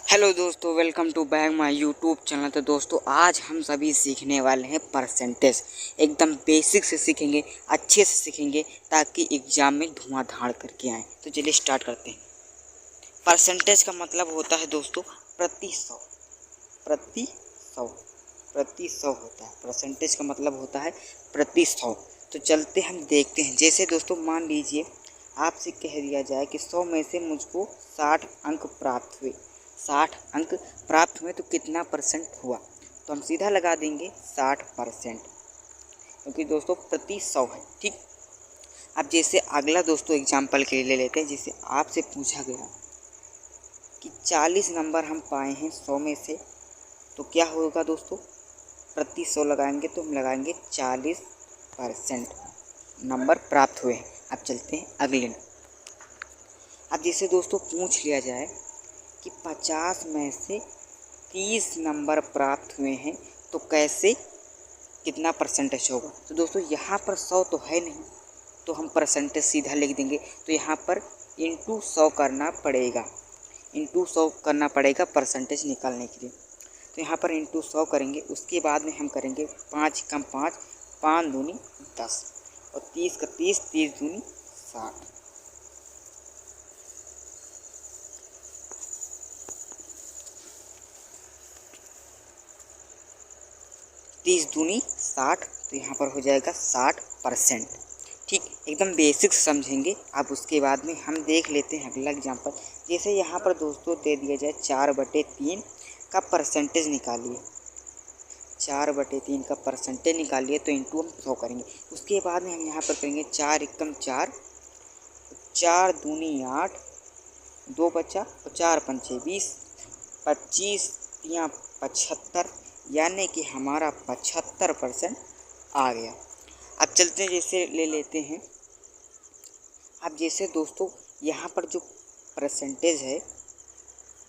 Hello दोस्तों, welcome to back my YouTube channel. तो दोस्तों, आज हम सभी सीखने वाले हैं परसेंटेज। एकदम बेसिक से सीखेंगे, अच्छे से सीखेंगे ताकि एग्ज़ाम में धुआंधार करके आएँ। तो चलिए स्टार्ट करते हैं। परसेंटेज का मतलब होता है दोस्तों प्रति सौ। प्रति सौ प्रति सौ होता है। परसेंटेज का मतलब होता है प्रति सौ। तो चलते हम देखते हैं। जैसे दोस्तों मान लीजिए आपसे कह दिया जाए कि 100 में से मुझको 60 अंक प्राप्त हुए। 60 अंक प्राप्त हुए तो कितना परसेंट हुआ? तो हम सीधा लगा देंगे 60%, क्योंकि दोस्तों प्रति 100 है। ठीक। अब जैसे अगला दोस्तों एग्जाम्पल के लिए ले लेते हैं। जैसे आपसे पूछा गया कि 40 नंबर हम पाए हैं 100 में से, तो क्या होगा दोस्तों? प्रति 100 लगाएंगे तो हम लगाएंगे 40% नंबर प्राप्त हुए हैं। अब चलते हैं अगले। अब जैसे दोस्तों पूछ लिया जाए कि 50 में से 30 नंबर प्राप्त हुए हैं तो कैसे, कितना परसेंटेज होगा? तो दोस्तों यहाँ पर 100 तो है नहीं, तो हम परसेंटेज सीधा लिख देंगे। तो यहाँ पर इंटू 100 करना पड़ेगा। इंटू 100 करना पड़ेगा परसेंटेज निकालने के लिए। तो यहाँ पर इंटू 100 करेंगे। उसके बाद में हम करेंगे 5 कम 5, 5 दूनी 10 और 30 का 30, 30 दूनी 60। 30 दूनी 60, तो यहाँ पर हो जाएगा 60%। ठीक, एकदम बेसिक समझेंगे। अब उसके बाद में हम देख लेते हैं अगला एग्जाम्पल। जैसे यहाँ पर दोस्तों दे दिया जाए 4/3 का परसेंटेज निकालिए। 4/3 का परसेंटेज निकालिए तो इंटू हम 100 करेंगे। उसके बाद में हम यहाँ पर करेंगे 4 एकम 4, 4 दूनी 8, 2 बचा और 4 पंचे 20, 25 तियाँ 75, यानी कि हमारा 75% आ गया। अब चलते हैं, जैसे ले लेते हैं। अब जैसे दोस्तों यहाँ पर जो परसेंटेज है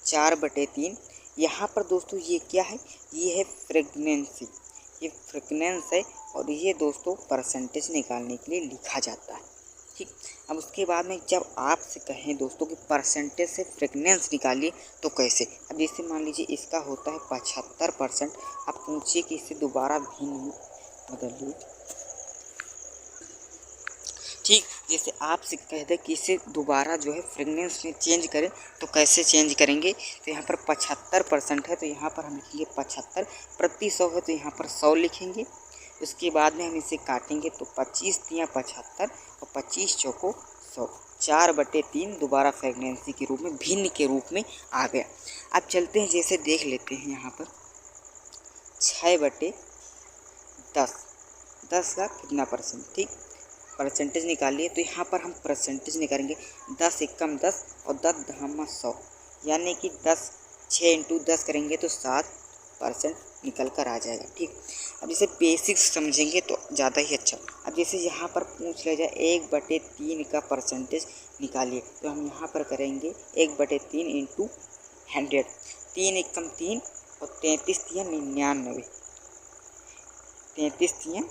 4/3, यहाँ पर दोस्तों ये क्या है? ये है फ्रीक्वेंसी। ये फ्रीक्वेंस है और ये दोस्तों परसेंटेज निकालने के लिए लिखा जाता है। ठीक। अब उसके बाद में जब आपसे कहें दोस्तों कि परसेंटेज से फ्रीक्वेंस निकालिए तो कैसे? अब जैसे मान लीजिए इसका होता है 75%। अब पूछिए कि इसे दोबारा भिन्न बदलिए। ठीक, जैसे आपसे कह दे कि इसे दोबारा जो है फ्रीक्वेंस में चेंज करें तो कैसे चेंज करेंगे? तो यहाँ पर 75% है तो यहाँ पर हम लिखेंगे 75, प्रति 100 है तो यहाँ पर 100 लिखेंगे। उसके बाद में हम इसे काटेंगे तो 25 तियाँ 75 और 25 चौको 100। 4/3 दोबारा फ्रीक्वेंसी के रूप में, भिन्न के रूप में आ गया। अब चलते हैं, जैसे देख लेते हैं यहाँ पर 6/10, 10 का कितना परसेंट? ठीक, परसेंटेज निकालिए। तो यहाँ पर हम परसेंटेज निकालेंगे 10 एकम 10 और 10 धामा 100, यानी कि 10 6 इंटू 10 करेंगे तो 7% निकल कर आ जाएगा। ठीक। अब जैसे बेसिक्स समझेंगे तो ज़्यादा ही अच्छा। अब जैसे यहाँ पर पूछ लिया जाए 1/3 का परसेंटेज निकालिए, तो हम यहाँ पर करेंगे 1/3 इंटू 100। 3 एकम 3 और 33 तियाँ 99, 33 तियाँ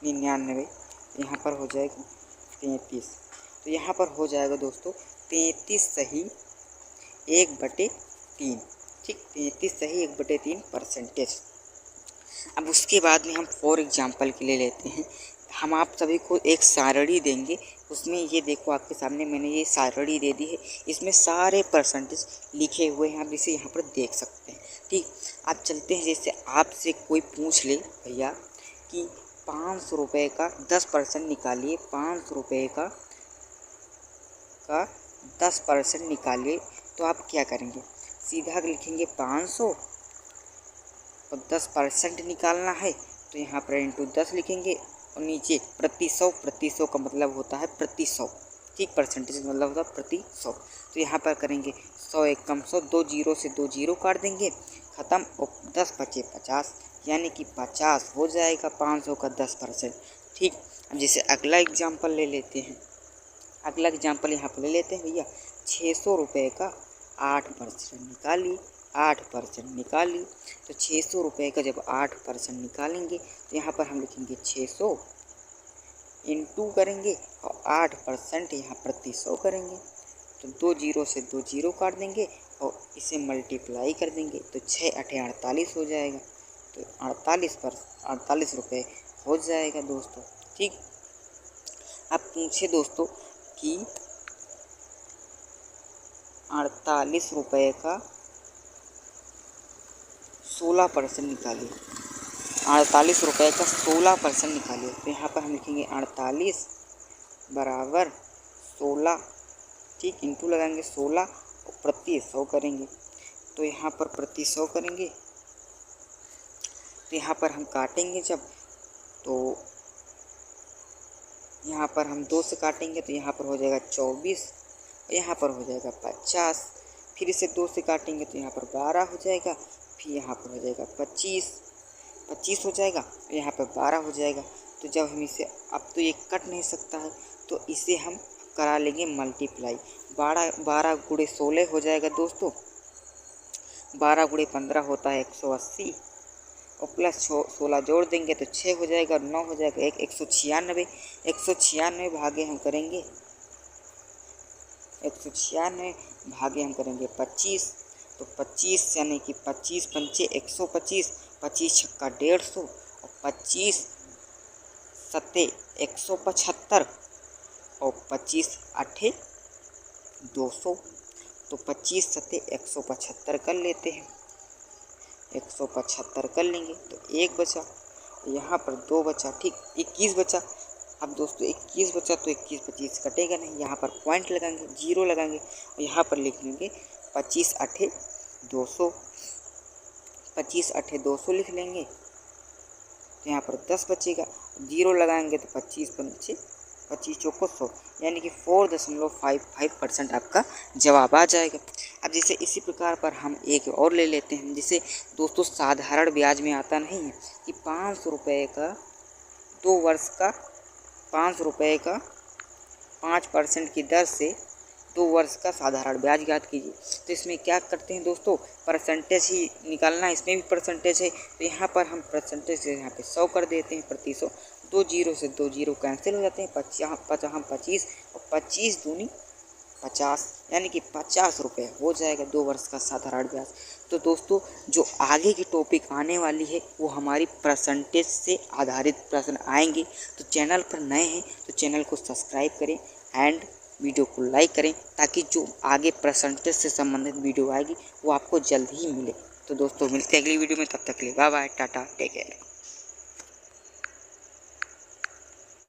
99, यहाँ पर हो जाएगा 33। तो यहाँ पर हो जाएगा दोस्तों 33 सही 1/3। ठीक, 33 सही 1/3 परसेंटेज। अब उसके बाद में हम फॉर एग्जांपल के लिए लेते हैं। हम आप सभी को एक सारणी देंगे, उसमें ये देखो आपके सामने मैंने ये सारणी दे दी है। इसमें सारे परसेंटेज लिखे हुए हैं, आप इसे यहाँ पर देख सकते हैं। ठीक। अब चलते हैं, जैसे आपसे कोई पूछ ले भैया कि 500 रुपये का 10% निकालिए, 500 रुपये का 10% निकालिए, तो आप क्या करेंगे? सीधा लिखेंगे 500 और 10% निकालना है तो यहाँ पर इंटू 10 लिखेंगे और नीचे प्रति 100। प्रति 100 का मतलब होता है प्रति 100। ठीक, परसेंटेज मतलब होता है प्रति 100। तो यहाँ पर करेंगे 100 एकम 100, 2 जीरो से 2 जीरो काट देंगे, ख़त्म। और 10 बचे 50, यानी कि 50 हो जाएगा 500 का 10%। ठीक। अब जैसे अगला एग्जाम्पल ले लेते हैं। अगला एग्जाम्पल यहाँ पर ले लेते हैं भैया 600 रुपये का 8% निकालिए। 8% निकालिए तो 600 रुपये का जब 8% निकालेंगे तो यहाँ पर हम लिखेंगे 600 इंटू करेंगे और 8% यहाँ प्रति 100 करेंगे। तो 2 जीरो से 2 जीरो काट देंगे और इसे मल्टीप्लाई कर देंगे तो 6 8 48 हो जाएगा। तो 48 रुपये हो जाएगा दोस्तों। ठीक, अब पूछे दोस्तों कि 48 रुपये का 16% निकालिए। 48 रुपये का 16% निकालिए। तो यहाँ पर हम लिखेंगे 48 बराबर 16, ठीक, इंटू लगाएंगे 16 और प्रति 100 करेंगे। तो यहाँ पर प्रति 100 करेंगे तो यहाँ पर हम काटेंगे जब, तो यहाँ पर हम 2 से काटेंगे तो यहाँ पर हो जाएगा 24 और यहाँ पर हो जाएगा 50। फिर इसे 2 से काटेंगे तो यहाँ पर 12 हो जाएगा, फिर यहाँ पर हो जाएगा 25 हो जाएगा, यहाँ पर 12 हो जाएगा। तो जब हम इसे, अब तो ये कट नहीं सकता है, तो इसे हम करा लेंगे मल्टीप्लाई। 12 गुणे 16 हो जाएगा दोस्तों, 12 गुणे 15 होता है 180 और प्लस 16 जोड़ देंगे तो 6 हो जाएगा, 9 हो जाएगा, 196 भागे हम करेंगे 25। तो 25 यानी कि 25 पंचे 125, 25 छक्का 150 और 25 सत्ते 175 और 25 आठे 200। तो 25 सत्ते 175 कर लेते हैं, 175 कर लेंगे तो 1 बचा, यहाँ पर 2 बचा, ठीक, 21 बचा। अब दोस्तों 21 बचा तो 21 25 कटेगा नहीं, यहाँ पर पॉइंट लगाएंगे, 0 लगाएंगे और यहाँ पर लिख लेंगे 25 8 200, 25 8 200 लिख लेंगे। तो यहाँ पर 10 बचेगा, 0 लगाएंगे तो 25 पंचे 25 चौको 100, यानी कि 4.55% आपका जवाब आ जाएगा। अब जैसे इसी प्रकार पर हम एक और ले लेते हैं, जिसे दोस्तों साधारण ब्याज में आता नहीं है कि 500 रुपये का 2 वर्ष का 500 रुपये का 5% की दर से 2 वर्ष का साधारण ब्याज ज्ञात कीजिए। तो इसमें क्या करते हैं दोस्तों, परसेंटेज ही निकालना है, इसमें भी परसेंटेज है। तो यहाँ पर हम परसेंटेज यहाँ पे 100 कर देते हैं प्रति 100, 2 जीरो से 2 जीरो कैंसिल हो जाते हैं, 25 और 25 दूनी 50, यानी कि 50 रुपये हो जाएगा 2 वर्ष का साधारण ब्याज। तो दोस्तों जो आगे की टॉपिक आने वाली है वो हमारी परसेंटेज से आधारित प्रश्न आएंगे। तो चैनल पर नए हैं तो चैनल को सब्सक्राइब करें एंड वीडियो को लाइक करें, ताकि जो आगे परसेंटेज से संबंधित वीडियो आएगी वो आपको जल्द ही मिले। तो दोस्तों मिलते हैं अगली वीडियो में, तब तक के लिए bye bye, tata, take care.